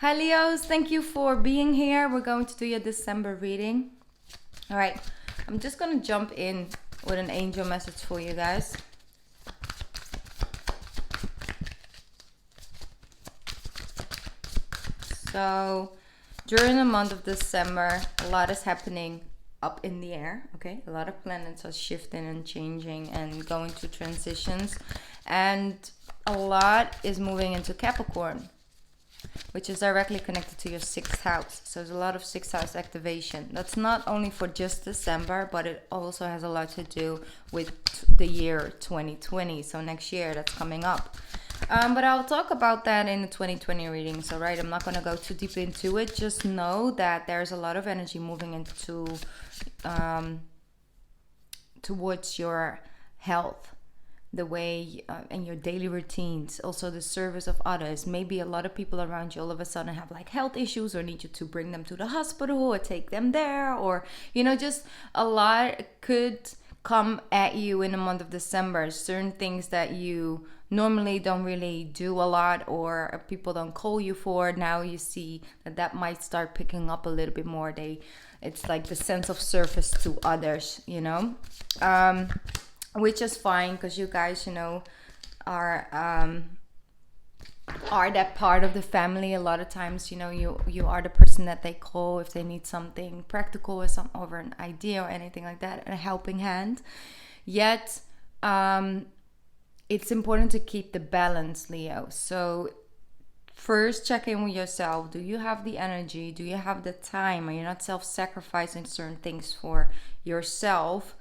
Hi Leos, thank you for being here. We're going to do your December reading. All right, I'm just going to jump in with an angel message for you guys. So, during the month of December, a lot is happening up in the air, okay? A lot of planets are shifting and changing and going through transitions. And a lot is moving into Capricorn, which is directly connected to your 6th house. So there's a lot of 6th house activation. That's not only for just December, but it also has a lot to do with the year 2020. So next year that's coming up. But I'll talk about that in the 2020 readings, all right? I'm not going to go too deep into it. Just know that there's a lot of energy moving into towards your health, the way and your daily routines, also the service of others. Maybe a lot of people around you all of a sudden have like health issues or need you to bring them to the hospital or take them there, or just a lot could come at you in the month of December. Certain things that you normally don't really do a lot or people don't call you for, now you see that might start picking up a little bit more. It's like the sense of service to others, which is fine because you guys, are that part of the family. A lot of times, you are the person that they call if they need something practical or an idea or anything like that, a helping hand. Yet, it's important to keep the balance, Leo. So first, check in with yourself. Do you have the energy? Do you have the time? Are you not self-sacrificing certain things for yourself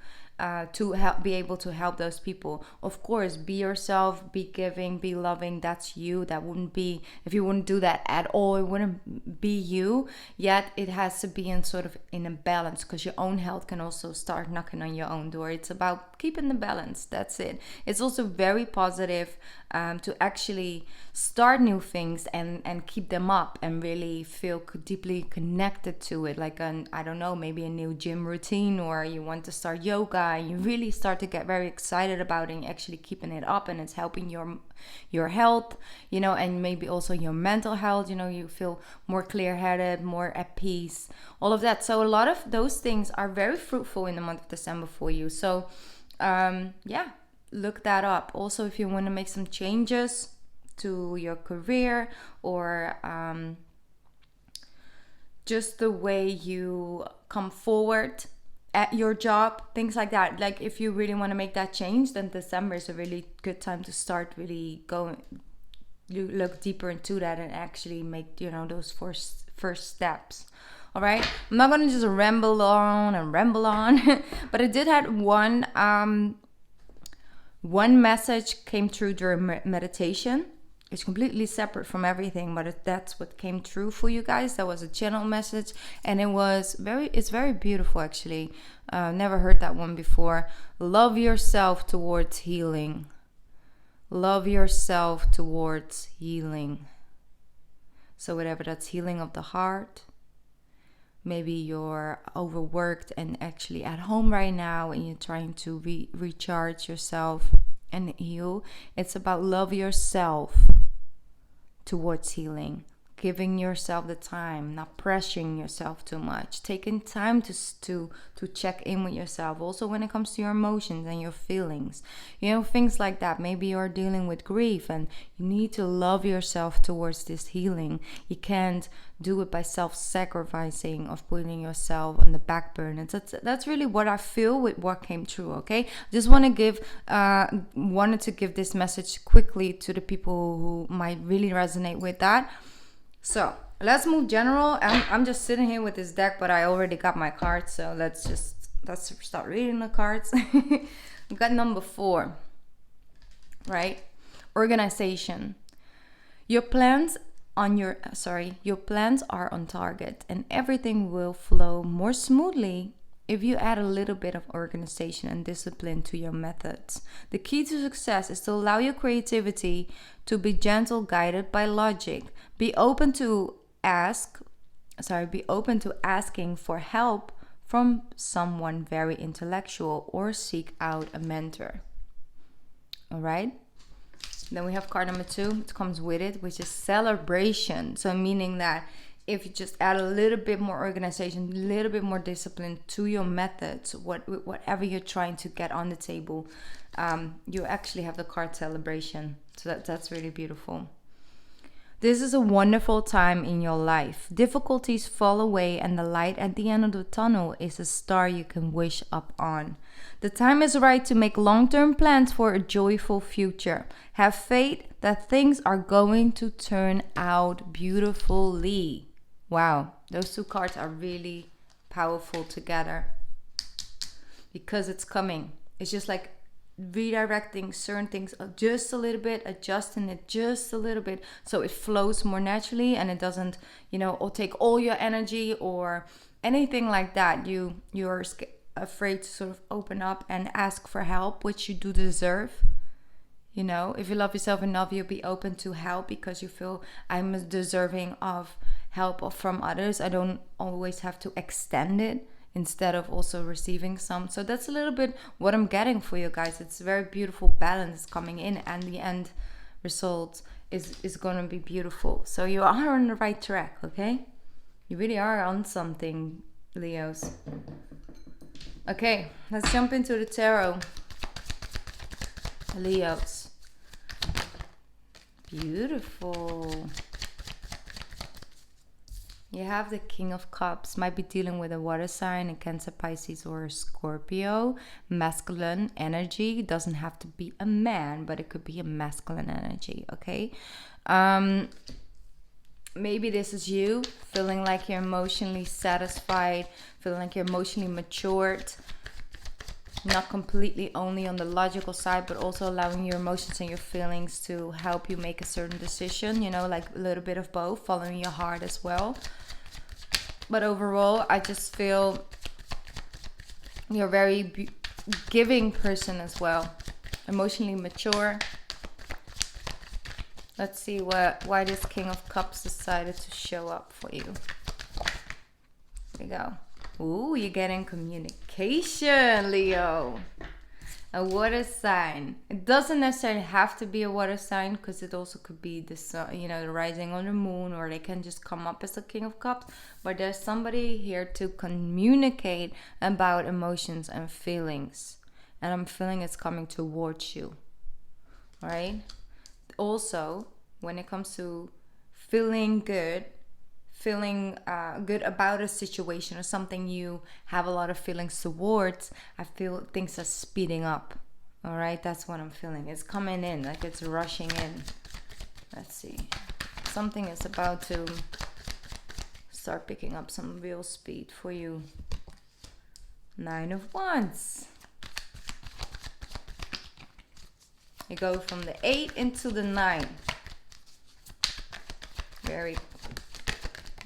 to be able to help those people? Of course, be yourself, be giving, be loving. That's you. That wouldn't be, if you wouldn't do that at all, it wouldn't be you. Yet it has to be in a balance, because your own health can also start knocking on your own door. It's about keeping the balance. That's it. It's also very positive to actually start new things and keep them up and really feel deeply connected to it. Like I don't know, maybe a new gym routine, or you want to start yoga and you really start to get very excited about it and actually keeping it up, and it's helping your health, and maybe also your mental health. You feel more clear-headed, more at peace, all of that. So a lot of those things are very fruitful in the month of December for you. So look that up. Also, if you want to make some changes to your career or just the way you come forward at your job, things like that. Like if you really want to make that change, then December is a really good time to start really you look deeper into that and actually make those first steps. All right, I'm not gonna just ramble on but I did have one message came through during meditation. It's completely separate from everything, but that's what came through for you guys. That was a channel message, and it's very beautiful, actually. Never heard that one before. Love yourself towards healing. Love yourself towards healing. So whatever that's healing of the heart, maybe you're overworked and actually at home right now and you're trying to recharge yourself and heal. It's about love yourself towards healing, giving yourself the time, not pressuring yourself too much, taking time to check in with yourself. Also when it comes to your emotions and your feelings, things like that. Maybe you're dealing with grief and you need to love yourself towards this healing. You can't do it by self-sacrificing, of putting yourself on the back burner. That's really what I feel with what came true. Okay, just wanted to give this message quickly to the people who might really resonate with that. So let's move general. I'm just sitting here with this deck, but I already got my cards, so let's start reading the cards. We got number 4, right? Organization. Your plans are on target, and everything will flow more smoothly if you add a little bit of organization and discipline to your methods. The key to success is to allow your creativity to be gentle, guided by logic. Be open to asking for help from someone very intellectual, or seek out a mentor. All right? Then we have card number 2. It comes with it, which is celebration. So meaning that if you just add a little bit more organization, a little bit more discipline to your methods, whatever you're trying to get on the table, you actually have the card celebration. So that's really beautiful. This is a wonderful time in your life. Difficulties fall away and the light at the end of the tunnel is a star you can wish up on. The time is right to make long-term plans for a joyful future. Have faith that things are going to turn out beautifully. Wow, those 2 cards are really powerful together because it's coming. It's just like redirecting certain things just a little bit, adjusting it just a little bit so it flows more naturally and it doesn't, or take all your energy or anything like that. You're afraid to sort of open up and ask for help, which you do deserve. If you love yourself enough, you'll be open to help because you feel I'm deserving of help from others. I don't always have to extend it instead of also receiving some. So that's a little bit what I'm getting for you guys. It's a very beautiful balance coming in, and the end result is going to be beautiful. So you are on the right track, okay? You really are on something, Leos. Okay, let's jump into the tarot. Leos. Beautiful. You have the King of Cups. Might be dealing with a water sign, a Cancer, Pisces, or a Scorpio. Masculine energy. Doesn't have to be a man, but it could be a masculine energy, okay? Maybe this is you feeling like you're emotionally satisfied, feeling like you're emotionally matured. Not completely only on the logical side, but also allowing your emotions and your feelings to help you make a certain decision, like a little bit of both, following your heart as well. But overall, I just feel you're a very giving person as well, emotionally mature. Let's see why this King of Cups decided to show up for you. Here we go. Ooh, you're getting communication, Leo. A water sign. It doesn't necessarily have to be a water sign, because it also could be the sun, the rising on the moon, or they can just come up as a King of Cups. But there's somebody here to communicate about emotions and feelings. And I'm feeling it's coming towards you. All right? Also, when it comes to feeling good about a situation or something you have a lot of feelings towards, I feel things are speeding up. All right, that's what I'm feeling. It's coming in, like it's rushing in. Let's see. Something is about to start picking up some real speed for you. 9 of Wands. You go from the 8 into the 9.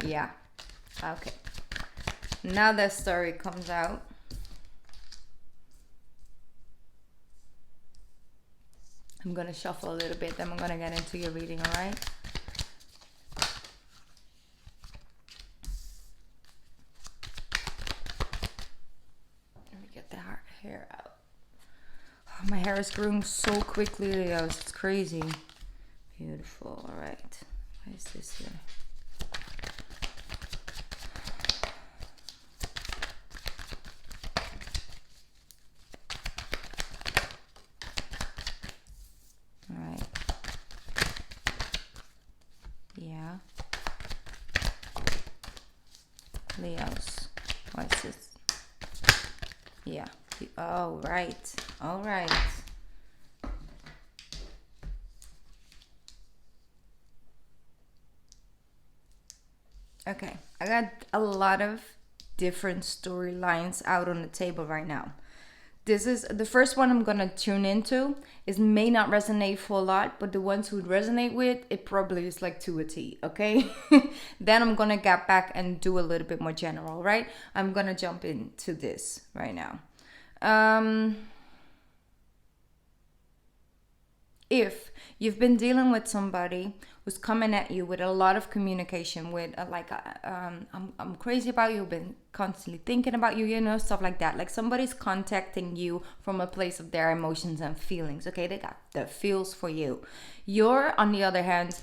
Yeah. Okay. Now that story comes out. I'm going to shuffle a little bit, then I'm going to get into your reading, all right? Let me get the hair out. Oh, my hair is growing so quickly, Leo. It's crazy. Beautiful. All right. Why is this here? Leos. What is this? Yeah. Oh, right. All right. Okay. I got a lot of different storylines out on the table right now. This is the first one I'm going to tune into. It may not resonate for a lot, but the ones who resonate with, it probably is like to a T, okay? Then I'm going to get back and do a little bit more general, right? I'm going to jump into this right now. If you've been dealing with somebody who's coming at you with a lot of communication, with I'm crazy about you, been constantly thinking about you, you know, stuff like that. Like somebody's contacting you from a place of their emotions and feelings, okay? They got the feels for you. You're, on the other hand,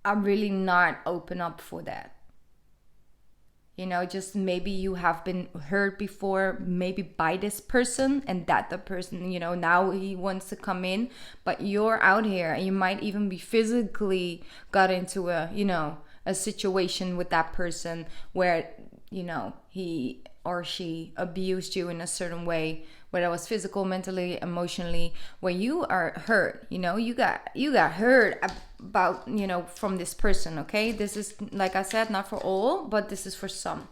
I'm really not open up for that. You know, just maybe you have been hurt before, maybe by this person, and that the person, you know, now he wants to come in, but you're out here and you might even be physically got into a, you know, a situation with that person where, you know, he or she abused you in a certain way, whether it was physical, mentally, emotionally, where you are hurt, you know, you got hurt about, you know, from this person, okay? This is, like I said, not for all, but this is for some.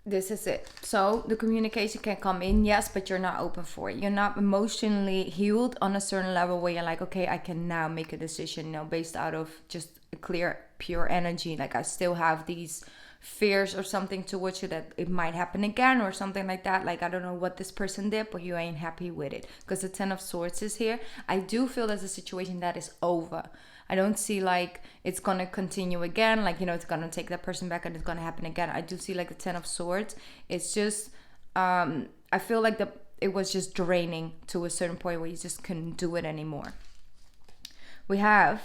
This is it. So the communication can come in, yes, but you're not open for it. You're not emotionally healed on a certain level where you're like, okay, I can now make a decision, you know, based out of just a clear, pure energy. Like I still have these fears or something towards you that it might happen again or something like that. Like, I don't know what this person did, but you ain't happy with it. Because the 10 of Swords is here. I do feel there's a situation that is over. I don't see like it's going to continue again. Like, you know, it's going to take that person back and it's going to happen again. I do see like the 10 of Swords. It's just, I feel like it was just draining to a certain point where you just couldn't do it anymore. We have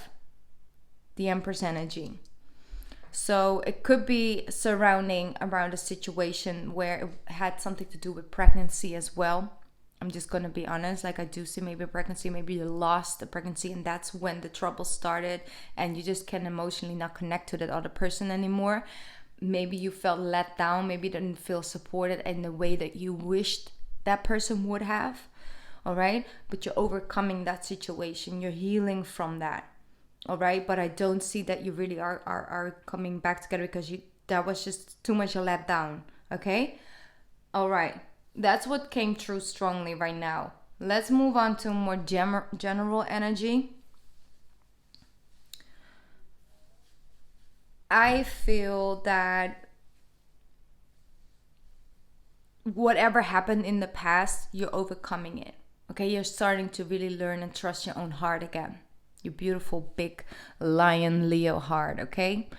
the Empress energy. So it could be surrounding around a situation where it had something to do with pregnancy as well. I'm just going to be honest. Like I do see maybe a pregnancy, maybe you lost the pregnancy and that's when the trouble started and you just can emotionally not connect to that other person anymore. Maybe you felt let down. Maybe you didn't feel supported in the way that you wished that person would have. All right. But you're overcoming that situation. You're healing from that. All right, but I don't see that you really are coming back together because that was just too much a letdown. Okay, all right, that's what came through strongly right now. Let's move on to more general energy. I feel that whatever happened in the past, you're overcoming it. Okay, you're starting to really learn and trust your own heart again. Your beautiful big lion Leo heart, okay?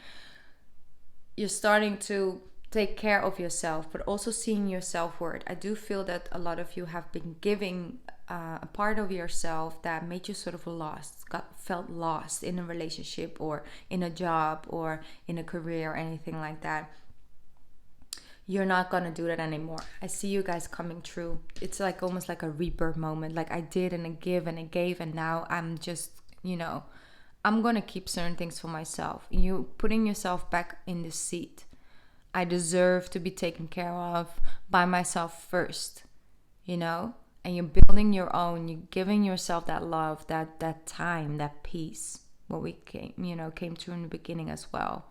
You're starting to take care of yourself, but also seeing your self-worth. I do feel that a lot of you have been giving a part of yourself that made you sort of lost, felt lost in a relationship or in a job or in a career or anything like that. You're not gonna do that anymore. I see you guys coming through. It's like almost like a rebirth moment. Like I did and I give and I gave and now I'm just, you know, I'm going to keep certain things for myself. You putting yourself back in the seat. I deserve to be taken care of by myself first, you know, and you're building your own. You're giving yourself that love, that time, that peace. What we came through in the beginning as well.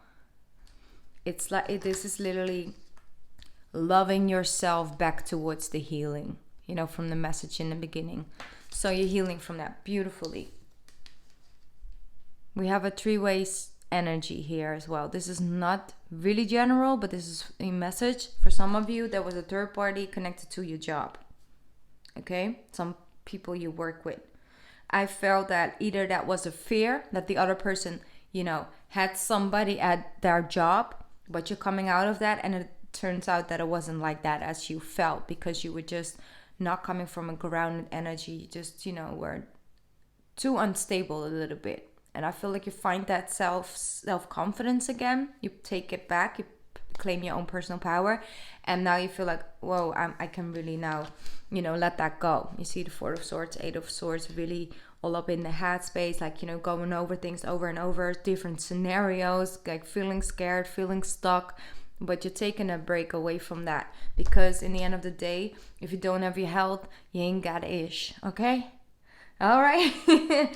It's like this is literally loving yourself back towards the healing, you know, from the message in the beginning. So you're healing from that beautifully. We have a three-way energy here as well. This is not really general, but this is a message. For some of you, there was a third party connected to your job. Okay? Some people you work with. I felt that either that was a fear that the other person, you know, had somebody at their job, but you're coming out of that and it turns out that it wasn't like that as you felt because you were just not coming from a grounded energy. You just, you know, were too unstable a little bit. And I feel like you find that self-confidence again. You take it back. You claim your own personal power. And now you feel like, whoa, I can really now, you know, let that go. You see the Four of Swords, Eight of Swords, really all up in the head space. Like, you know, going over things over and over. Different scenarios. Like feeling scared, feeling stuck. But you're taking a break away from that. Because in the end of the day, if you don't have your health, you ain't got ish. Okay? All right?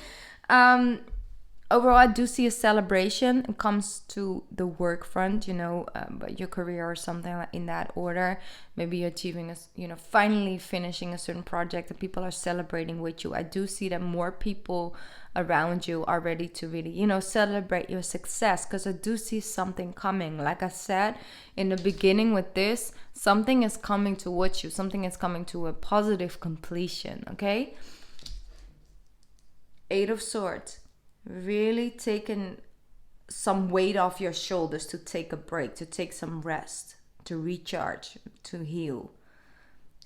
Overall, I do see a celebration. It comes to the work front, you know, your career or something like in that order. Maybe you're achieving, finally finishing a certain project and people are celebrating with you. I do see that more people around you are ready to really, you know, celebrate your success because I do see something coming. Like I said in the beginning with this, something is coming towards you. Something is coming to a positive completion, okay? Eight of Swords, really taking some weight off your shoulders to take a break, to take some rest, to recharge, to heal.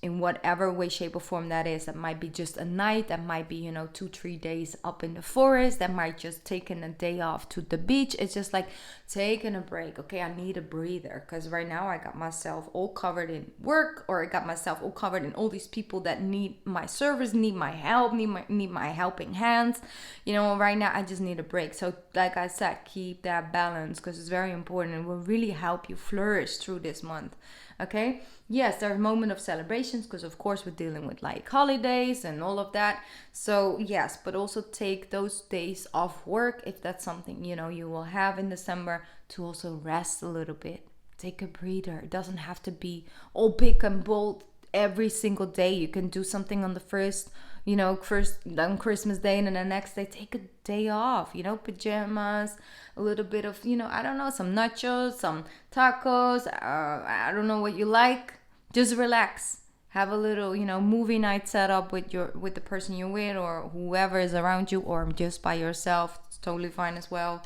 In whatever way, shape, or form that is. That might be just a night, that might be, 2-3 days up in the forest, that might just taking a day off to the beach. It's just like taking a break. Okay, I need a breather, because right now I got myself all covered in work, or I got myself all covered in all these people that need my service, need my help, need my helping hands. Right now I just need a break. So like I said, keep that balance, because it's very important and will really help you flourish through this month. Okay, yes, there's a moment of celebrations, because of course we're dealing with like holidays and all of that. So yes, but also take those days off work, if that's something you will have in December, to also rest a little bit. Take a breather. It doesn't have to be all big and bold every single day. You can do something on the first on Christmas Day, and then the next day take a day off, pajamas, a little bit of, I don't know, some nachos, some tacos, I don't know what you like. Just relax. Have a little, movie night set up with the person you're with, or whoever is around you, or just by yourself. It's totally fine as well.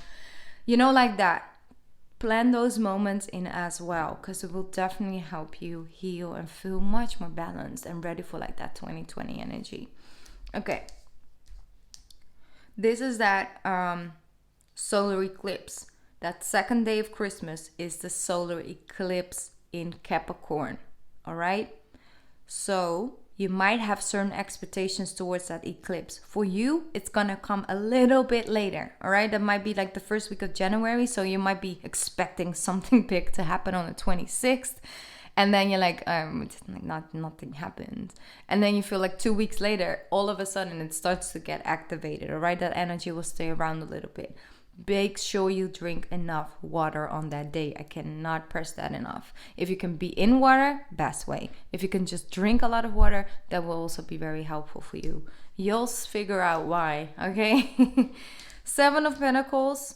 Like that. Plan those moments in as well, because it will definitely help you heal and feel much more balanced and ready for like that 2020 energy. Okay. This is that solar eclipse. That second day of Christmas is the solar eclipse in Capricorn. All right. So you might have certain expectations towards that eclipse. For you, it's going to come a little bit later. All right. That might be like the first week of January. So you might be expecting something big to happen on the 26th. And then you're like, nothing happened. And then you feel like 2 weeks later, all of a sudden it starts to get activated. All right. That energy will stay around a little bit. Make sure you drink enough water on that day. I cannot press that enough. If you can be in water, best way. If you can just drink a lot of water, that will also be very helpful for you. You'll figure out why, okay? 7 of Pentacles,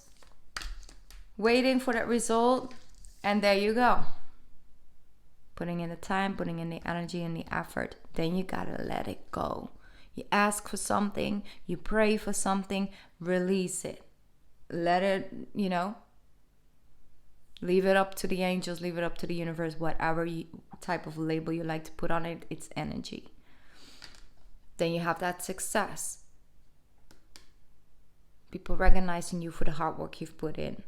waiting for that result, and there you go. Putting in the time, putting in the energy and the effort. Then you gotta let it go. You ask for something, you pray for something, release it. Let it, leave it up to the angels, leave it up to the universe, whatever type of label you like to put on it, it's energy. Then you have that success. People recognizing you for the hard work you've put in.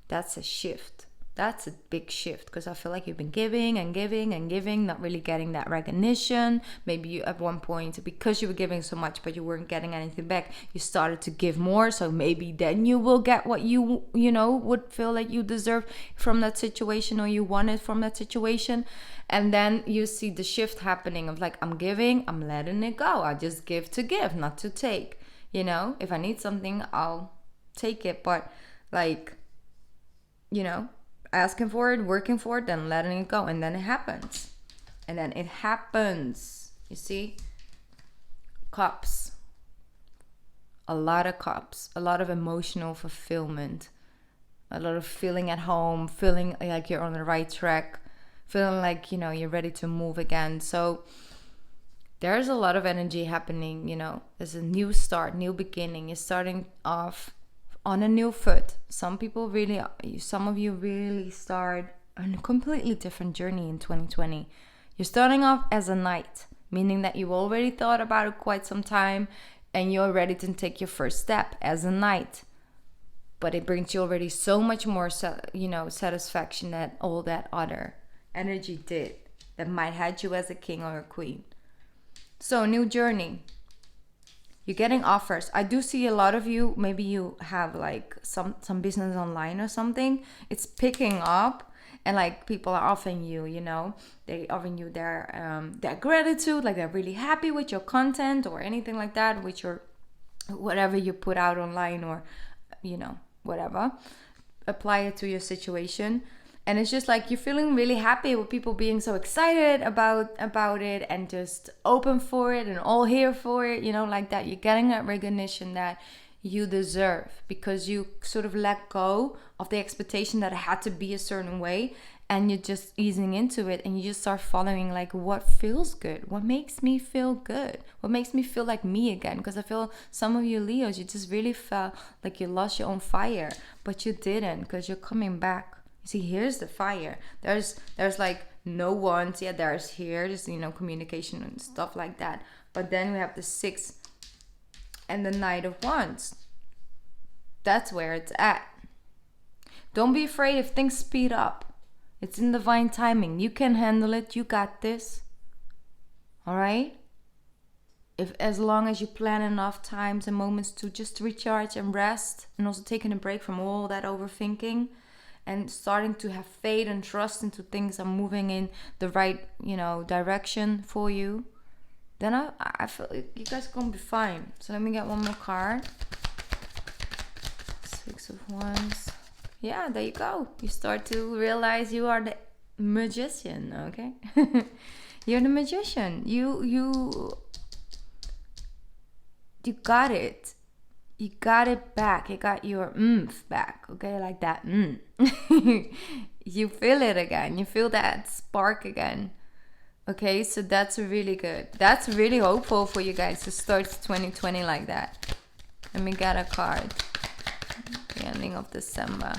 That's a shift. That's a big shift, because I feel like you've been giving and giving and giving, not really getting that recognition. Maybe you at one point, because you were giving so much but you weren't getting anything back, you started to give more. So maybe then you will get what you would feel like you deserve from that situation, or you wanted from that situation. And then you see the shift happening of like, I'm giving, I'm letting it go. I just give to give, not to take. If I need something, I'll take it. But like, asking for it, working for it, then letting it go, and then it happens. You see? Cups. A lot of cups. A lot of emotional fulfillment. A lot of feeling at home, feeling like you're on the right track, feeling like, you're ready to move again. So there's a lot of energy happening, There's a new start, new beginning. You're starting off on a new foot. Some of you really start on a completely different journey in 2020. You're starting off as a knight, meaning that you already thought about it quite some time and you're ready to take your first step as a knight. But it brings you already so much more, satisfaction that all that other energy did that might had you as a king or a queen. So, new journey. You're getting offers. I do see a lot of you, maybe you have like some business online or something. It's picking up, and like people are offering you, they offering you their gratitude, like they're really happy with your content or anything like that, with your whatever you put out online, or whatever. Apply it to your situation. And it's just like you're feeling really happy with people being so excited about it and just open for it and all here for it, like that. You're getting that recognition that you deserve, because you sort of let go of the expectation that it had to be a certain way, and you're just easing into it, and you just start following like what feels good, what makes me feel good, what makes me feel like me again. Because I feel some of you Leos, you just really felt like you lost your own fire, but you didn't, because you're coming back. You see, here's the fire. There's like no wands. Yeah, there's communication and stuff like that. But then we have the 6 and the Knight of Wands. That's where it's at. Don't be afraid if things speed up. It's in divine timing. You can handle it. You got this. All right? As long as you plan enough times and moments to just recharge and rest, and also taking a break from all that overthinking, and starting to have faith and trust into things are moving in the right, direction for you, then I feel you guys are gonna be fine. So let me get one more card. 6 of Wands. Yeah, there you go. You start to realize you are the magician, okay? You're the magician. You got it. You got it back. You got your back, okay? Like that. You feel it again. You feel that spark again. Okay, so that's really good. That's really hopeful for you guys to start 2020 like that. Let me get a card. The ending of December.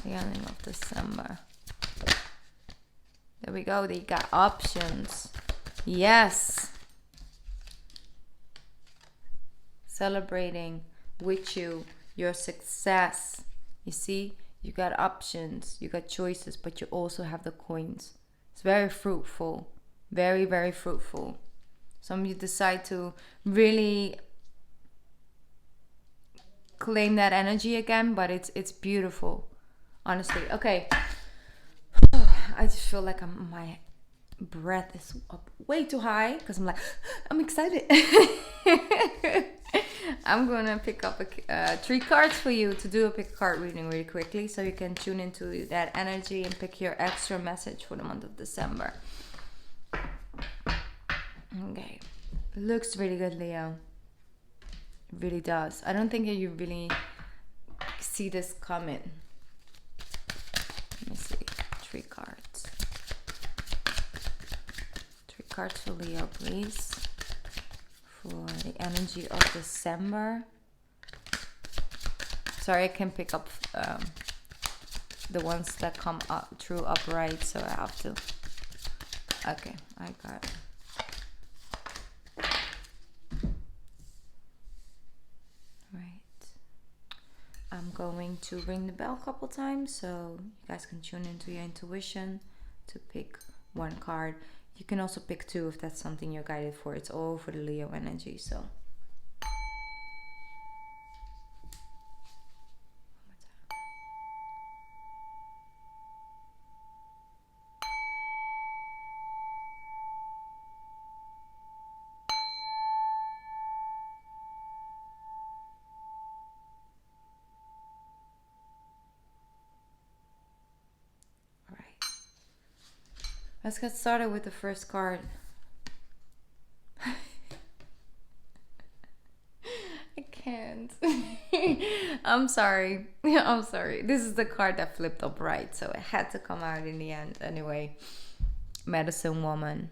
The ending of December. There we go. They got options. Yes. Celebrating with you your success. You see, you got options, you got choices, but you also have the coins. It's very fruitful. Very, very fruitful. Some of you decide to really claim that energy again, but it's beautiful. Honestly. Okay. I just feel like my breath is up way too high because I'm excited. I'm gonna pick up 3 cards for you to do a pick card reading really quickly, so you can tune into that energy and pick your extra message for the month of December. Okay, looks really good, Leo. It really does. I don't think you really see this coming. Let me see. 3 cards. 3 cards for Leo, please. For the energy of December. Sorry, I can pick up the ones that come up through upright, so I have to. Okay, I got it. Right. I'm going to ring the bell a couple times so you guys can tune into your intuition to pick 1 card. You can also pick 2 if that's something you're guided for. It's all for the Leo energy, so. All right. Let's get started with the first card. I can't. I'm sorry. I'm sorry. This is the card that flipped upright, so it had to come out in the end. Anyway, Medicine Woman.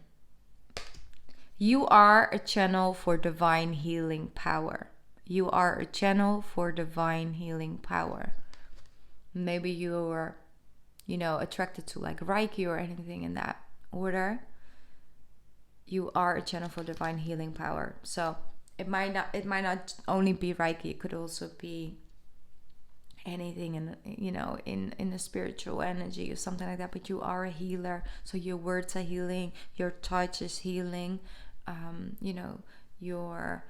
You are a channel for divine healing power. You are a channel for divine healing power. Maybe you're attracted to like Reiki or anything in that order. You are a channel for divine healing power. So it might not only be Reiki. It could also be anything in the spiritual energy or something like that. But you are a healer. So your words are healing. Your touch is healing. Your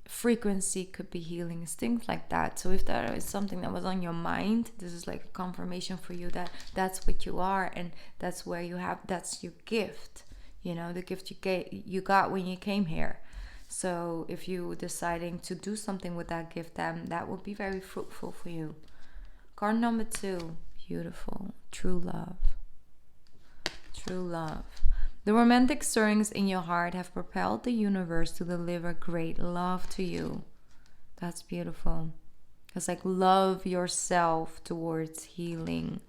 frequency could be healing, things like that. So if there is something that was on your mind, this is like a confirmation for you that that's what you are, and that's where you have, that's your gift, the gift you got when you came here. So if you deciding to do something with that gift, then that will be very fruitful for you. Card number 2, beautiful. True love. True love. The romantic stirrings in your heart have propelled the universe to deliver great love to you. That's beautiful. It's like love yourself towards healing.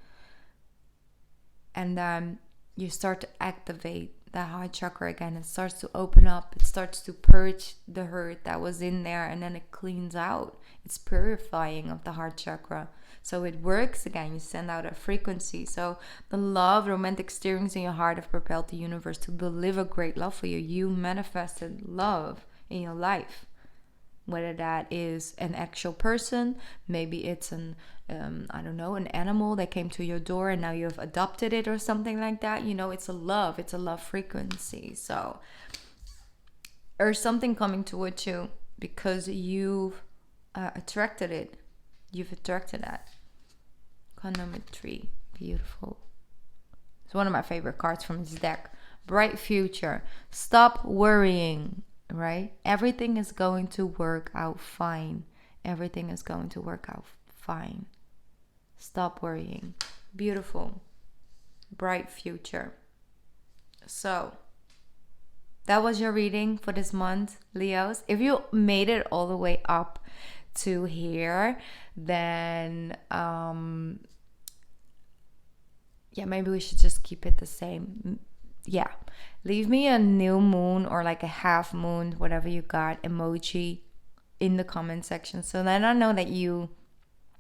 And then you start to activate that heart chakra again. It starts to open up. It starts to purge the hurt that was in there, and then it cleans out. It's purifying of the heart chakra. So it works again. You send out a frequency. So the love, romantic stirrings in your heart have propelled the universe to deliver great love for you. You manifested love in your life. Whether that is an actual person, maybe it's an animal that came to your door and now you've adopted it or something like that. It's a love frequency. So, or something coming towards you because you've attracted it. You've attracted that. Card number 3, beautiful. It's one of my favorite cards from this deck. Bright future. Stop worrying. Right? Everything is going to work out fine. Everything is going to work out fine. Stop worrying. Beautiful. Bright future. So, that was your reading for this month, Leos. If you made it all the way up to here, then maybe we should just keep it the same. Yeah, leave me a new moon or like a half moon, whatever you got, emoji in the comment section, so then I know that you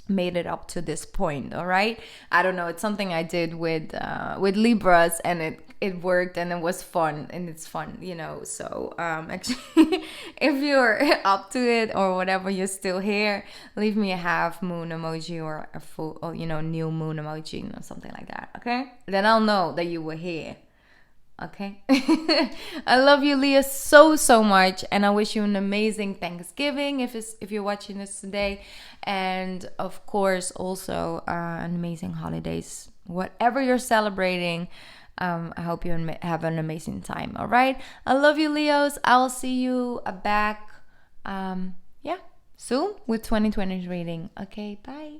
made it up to this point. All right, I don't know, it's something I did with Libras, and it worked, and it was fun, and it's fun, so actually if you're up to it or whatever, you're still here, leave me a half moon emoji or a full, or new moon emoji or something like that. Okay, then I'll know that you were here. Okay. I love you, Leah, so much, and I wish you an amazing Thanksgiving if you're watching this today, and of course also an amazing holidays, whatever you're celebrating. I hope you have an amazing time. All right, I love you, Leos. I'll see you back soon with 2020's reading. Okay, bye.